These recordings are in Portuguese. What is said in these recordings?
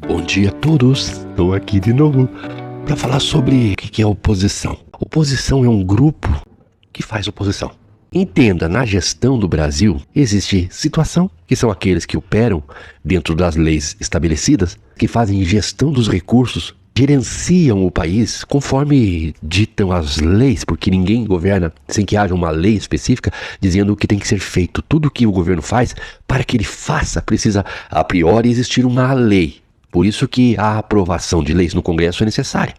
Bom dia a todos, estou aqui de novo para falar sobre o que é oposição. Oposição é um grupo que faz oposição. Entenda, na gestão do Brasil existe situação, que são aqueles que operam dentro das leis estabelecidas, que fazem gestão dos recursos, gerenciam o país conforme ditam as leis, porque ninguém governa sem que haja uma lei específica dizendo o que tem que ser feito. Tudo que o governo faz, para que ele faça, precisa a priori existir uma lei. Por isso que a aprovação de leis no Congresso é necessária.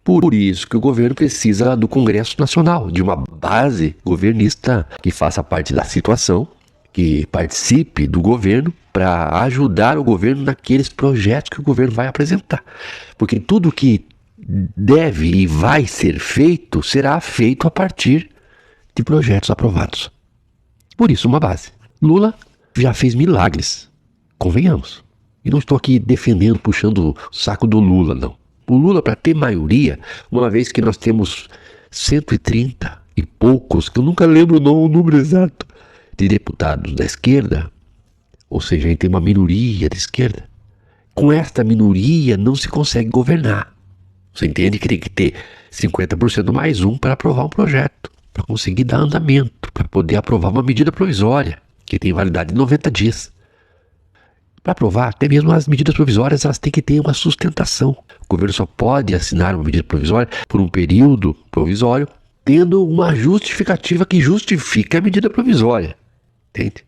Por isso que o governo precisa do Congresso Nacional, de uma base governista que faça parte da situação, que participe do governo para ajudar o governo naqueles projetos que o governo vai apresentar. Porque tudo que deve e vai ser feito será feito a partir de projetos aprovados. Por isso, uma base. Lula já fez milagres, convenhamos. E não estou aqui defendendo, puxando o saco do Lula, não. O Lula, para ter maioria, uma vez que nós temos 130 e poucos, que eu nunca lembro o número exato, de deputados da esquerda, ou seja, a gente tem uma minoria da esquerda, com esta minoria não se consegue governar. Você entende que tem que ter 50% mais um para aprovar um projeto, para conseguir dar andamento, para poder aprovar uma medida provisória, que tem validade de 90 dias. Para aprovar, até mesmo as medidas provisórias, elas têm que ter uma sustentação. O governo só pode assinar uma medida provisória por um período provisório, tendo uma justificativa que justifique a medida provisória. Entende?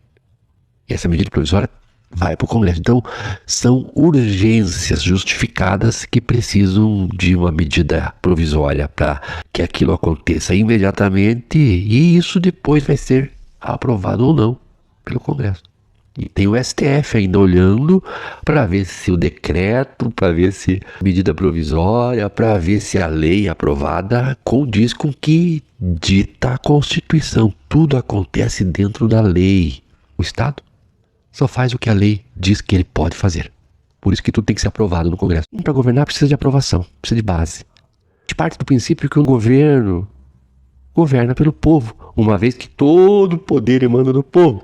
E essa medida provisória vai para o Congresso. Então, são urgências justificadas que precisam de uma medida provisória para que aquilo aconteça imediatamente, e isso depois vai ser aprovado ou não pelo Congresso. E tem o STF ainda olhando para ver se o decreto, para ver se a medida provisória, para ver se a lei aprovada condiz com o que dita a Constituição. Tudo acontece dentro da lei. O Estado só faz o que a lei diz que ele pode fazer. Por isso que tudo tem que ser aprovado no Congresso. Para governar precisa de aprovação, precisa de base. A gente parte do princípio que o governo governa pelo povo, uma vez que todo o poder emana do povo.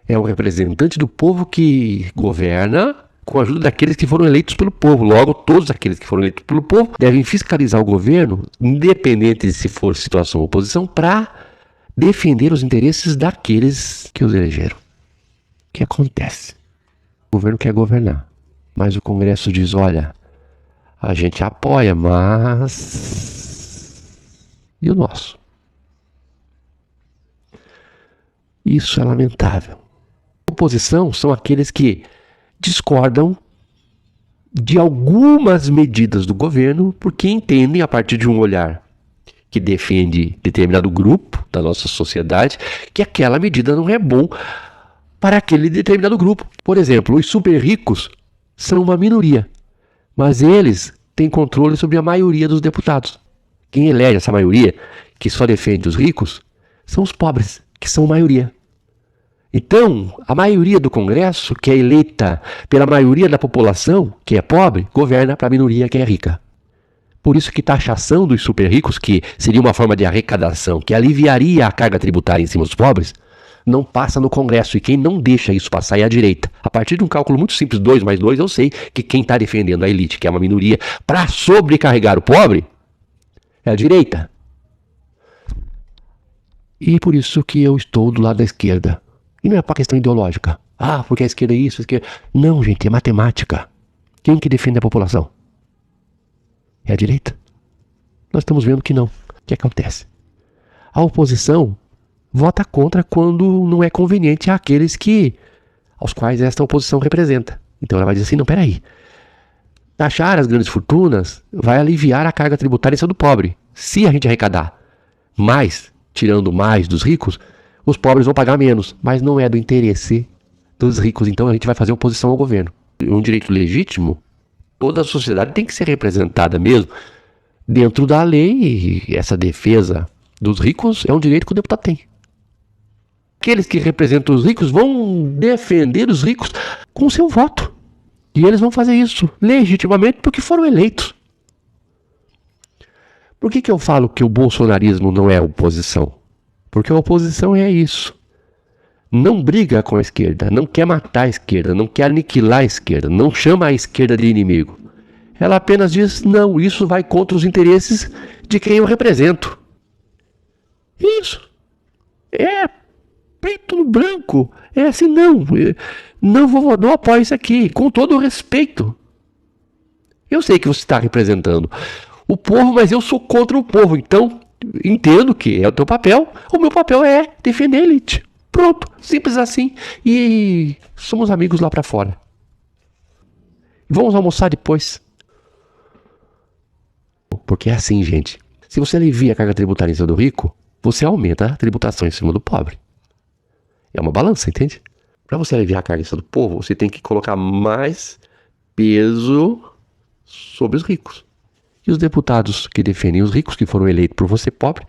É o representante do povo que governa com a ajuda daqueles que foram eleitos pelo povo. Logo, todos aqueles que foram eleitos pelo povo devem fiscalizar o governo, independente de se for situação ou oposição, para defender os interesses daqueles que os elegeram. O que acontece? O governo quer governar, mas o Congresso diz, olha, a gente apoia, mas... E o nosso? Isso é lamentável. Oposição são aqueles que discordam de algumas medidas do governo porque entendem, a partir de um olhar que defende determinado grupo da nossa sociedade, que aquela medida não é bom para aquele determinado grupo. Por exemplo, os super ricos são uma minoria, mas eles têm controle sobre a maioria dos deputados. Quem elege essa maioria, que só defende os ricos, são os pobres, que são a maioria. Então, a maioria do Congresso, que é eleita pela maioria da população, que é pobre, governa para a minoria que é rica. Por isso que taxação dos super ricos, que seria uma forma de arrecadação, que aliviaria a carga tributária em cima dos pobres, não passa no Congresso. E quem não deixa isso passar é a direita. A partir de um cálculo muito simples, 2 mais 2, eu sei que quem está defendendo a elite, que é uma minoria, para sobrecarregar o pobre, é a direita. E por isso que eu estou do lado da esquerda. E não é para questão ideológica. Ah, porque a esquerda é isso, a esquerda... Não, gente, é matemática. Quem que defende a população? É a direita. Nós estamos vendo que não. O que acontece? A oposição vota contra quando não é conveniente àqueles aos quais esta oposição representa. Então ela vai dizer assim, não, peraí. Taxar as grandes fortunas vai aliviar a carga tributária em cima do pobre. Se a gente arrecadar mais, tirando mais dos ricos, os pobres vão pagar menos, mas não é do interesse dos ricos. Então a gente vai fazer oposição ao governo. Um direito legítimo, toda a sociedade tem que ser representada mesmo dentro da lei, e essa defesa dos ricos é um direito que o deputado tem. Aqueles que representam os ricos vão defender os ricos com o seu voto. E eles vão fazer isso legitimamente porque foram eleitos. Por que eu falo que o bolsonarismo não é oposição? Porque a oposição é isso. não briga com a esquerda, não quer matar a esquerda, não quer aniquilar a esquerda, não chama a esquerda de inimigo. Ela apenas diz, não, isso vai contra os interesses de quem eu represento. Isso. É preto no branco. É assim, não apoio isso aqui, com todo o respeito. Eu sei que você está representando o povo, mas eu sou contra o povo, então entendo que é o teu papel. O meu papel é defender a elite. Pronto, simples assim. E somos amigos lá pra fora. Vamos almoçar depois. Porque é assim, gente. Se você alivia a carga tributária em cima do rico, você aumenta a tributação em cima do pobre. É uma balança, entende? Para você aliviar a carga em cima do povo, você tem que colocar mais peso sobre os ricos. E os deputados que defendem os ricos, que foram eleitos por você, pobre,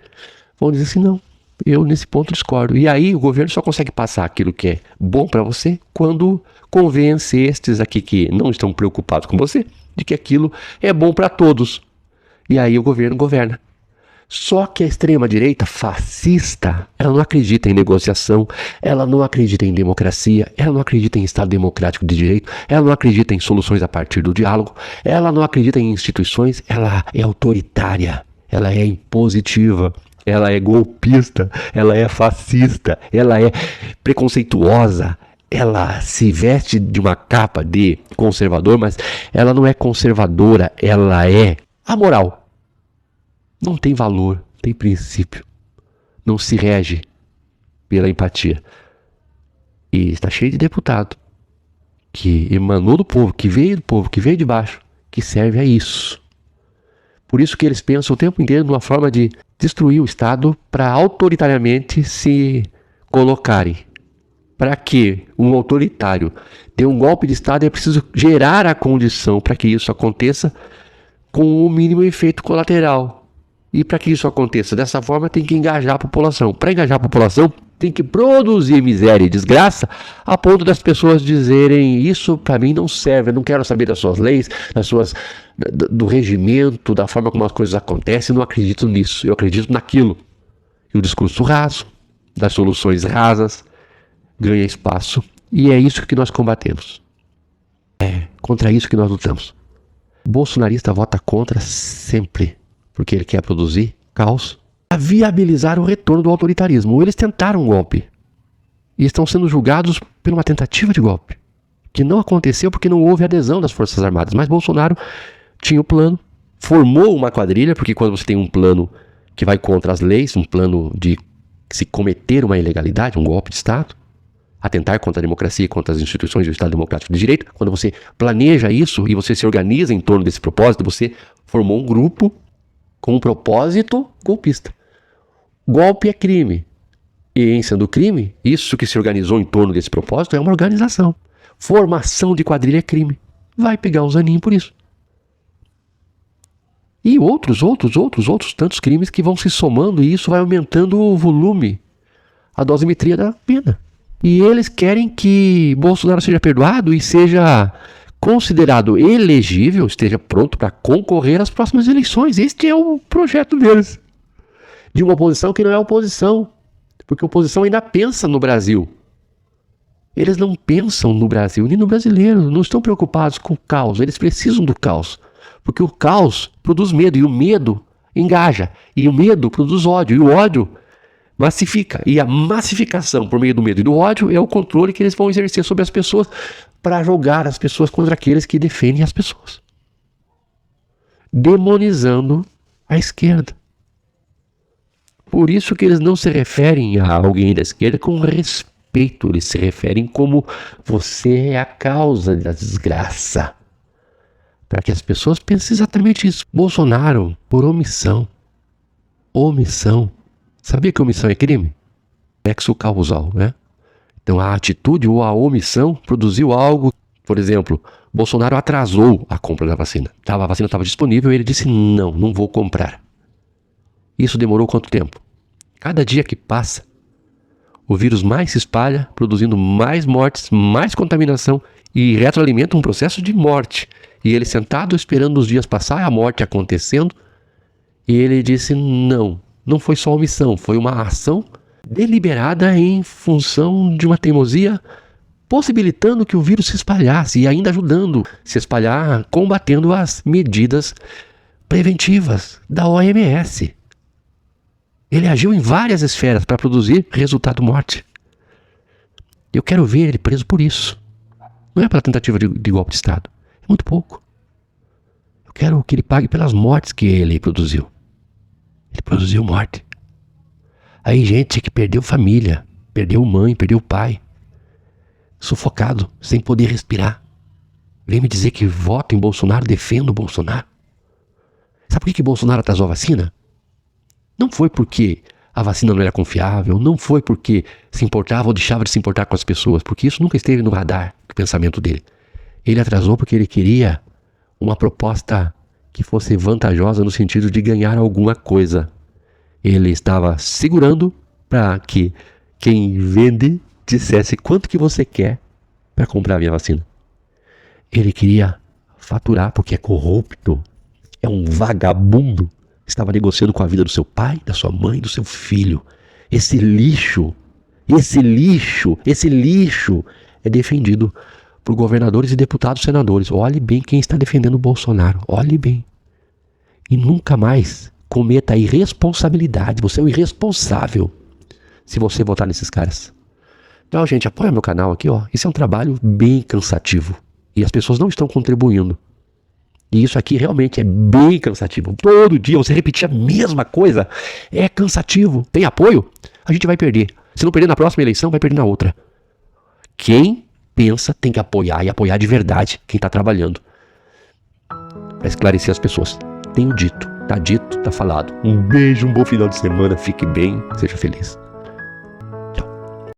vão dizer assim, não, eu nesse ponto discordo. E aí o governo só consegue passar aquilo que é bom para você quando convence estes aqui que não estão preocupados com você de que aquilo é bom para todos. E aí o governo governa. Só que a extrema-direita fascista, ela não acredita em negociação, ela não acredita em democracia, ela não acredita em Estado democrático de direito, ela não acredita em soluções a partir do diálogo, ela não acredita em instituições, ela é autoritária, ela é impositiva, ela é golpista, ela é fascista, ela é preconceituosa, ela se veste de uma capa de conservador, mas ela não é conservadora, ela é amoral. Não tem valor, tem princípio. Não se rege pela empatia. E está cheio de deputado que emanou do povo, que veio do povo, que veio de baixo, que serve a isso. Por isso que eles pensam o tempo inteiro numa forma de destruir o Estado para autoritariamente se colocarem. Para que um autoritário dê um golpe de Estado, é preciso gerar a condição para que isso aconteça com o mínimo efeito colateral. E para que isso aconteça dessa forma, tem que engajar a população. Para engajar a população, tem que produzir miséria e desgraça a ponto das pessoas dizerem, isso para mim não serve, eu não quero saber das suas leis, do regimento, da forma como as coisas acontecem, eu não acredito nisso, eu acredito naquilo. E o discurso raso, das soluções rasas, ganha espaço. E é isso que nós combatemos. É contra isso que nós lutamos. O bolsonarista vota contra sempre, porque ele quer produzir caos, a viabilizar o retorno do autoritarismo. Eles tentaram um golpe e estão sendo julgados por uma tentativa de golpe, que não aconteceu porque não houve adesão das Forças Armadas. Mas Bolsonaro tinha o plano, formou uma quadrilha, porque quando você tem um plano que vai contra as leis, um plano de se cometer uma ilegalidade, um golpe de Estado, atentar contra a democracia, contra as instituições do Estado Democrático de Direito, quando você planeja isso e você se organiza em torno desse propósito, você formou um grupo com um propósito golpista. Golpe é crime. E em sendo crime, isso que se organizou em torno desse propósito é uma organização. Formação de quadrilha é crime. Vai pegar uns aninhos por isso. E outros tantos crimes que vão se somando e isso vai aumentando o volume, a dosimetria da pena. E eles querem que Bolsonaro seja perdoado e seja considerado elegível, esteja pronto para concorrer às próximas eleições. Este é o projeto deles. De uma oposição que não é oposição, porque a oposição ainda pensa no Brasil. Eles não pensam no Brasil, nem no brasileiro, não estão preocupados com o caos, eles precisam do caos. Porque o caos produz medo, e o medo engaja, e o medo produz ódio, e o ódio massifica. E a massificação por meio do medo e do ódio é o controle que eles vão exercer sobre as pessoas para jogar as pessoas contra aqueles que defendem as pessoas. Demonizando a esquerda. Por isso que eles não se referem a alguém da esquerda com respeito, eles se referem como você é a causa da desgraça. Para que as pessoas pensem exatamente isso. Bolsonaro, por omissão. Omissão. Sabia que omissão é crime? Nexo causal, né? Então a atitude ou a omissão produziu algo. Por exemplo, Bolsonaro atrasou a compra da vacina. A vacina estava disponível e ele disse não vou comprar. Isso demorou quanto tempo? Cada dia que passa, o vírus mais se espalha, produzindo mais mortes, mais contaminação e retroalimenta um processo de morte. E ele sentado esperando os dias passar, a morte acontecendo, e ele disse não foi só omissão, foi uma ação deliberada em função de uma teimosia, possibilitando que o vírus se espalhasse e ainda ajudando a se espalhar, combatendo as medidas preventivas da OMS. Ele agiu em várias esferas para produzir resultado morte. Eu quero ver ele preso por isso. Não é pela tentativa de golpe de Estado. É muito pouco. Eu quero que ele pague pelas mortes que ele produziu. Ele produziu morte. Aí gente que perdeu família, perdeu mãe, perdeu pai, sufocado, sem poder respirar. Vem me dizer que voto em Bolsonaro, defendo o Bolsonaro. Sabe por que Bolsonaro atrasou a vacina? Não foi porque a vacina não era confiável, não foi porque se importava ou deixava de se importar com as pessoas, porque isso nunca esteve no radar do pensamento dele. Ele atrasou porque ele queria uma proposta que fosse vantajosa no sentido de ganhar alguma coisa. Ele estava segurando para que quem vende dissesse quanto que você quer para comprar a minha vacina. Ele queria faturar porque é corrupto, é um vagabundo. Estava negociando com a vida do seu pai, da sua mãe, do seu filho. Esse lixo é defendido por governadores e deputados senadores. Olhe bem quem está defendendo o Bolsonaro. Olhe bem. E nunca mais cometa a irresponsabilidade. Você é um irresponsável se você votar nesses caras. Então, gente, apoia meu canal aqui, ó. Esse é um trabalho bem cansativo. E as pessoas não estão contribuindo. E isso aqui realmente é bem cansativo. Todo dia você repetir a mesma coisa é cansativo. Tem apoio? A gente vai perder. Se não perder na próxima eleição, vai perder na outra. Quem pensa tem que apoiar e apoiar de verdade quem está trabalhando. Para esclarecer as pessoas. Tenho dito, tá falado. Um beijo, um bom final de semana. Fique bem, seja feliz.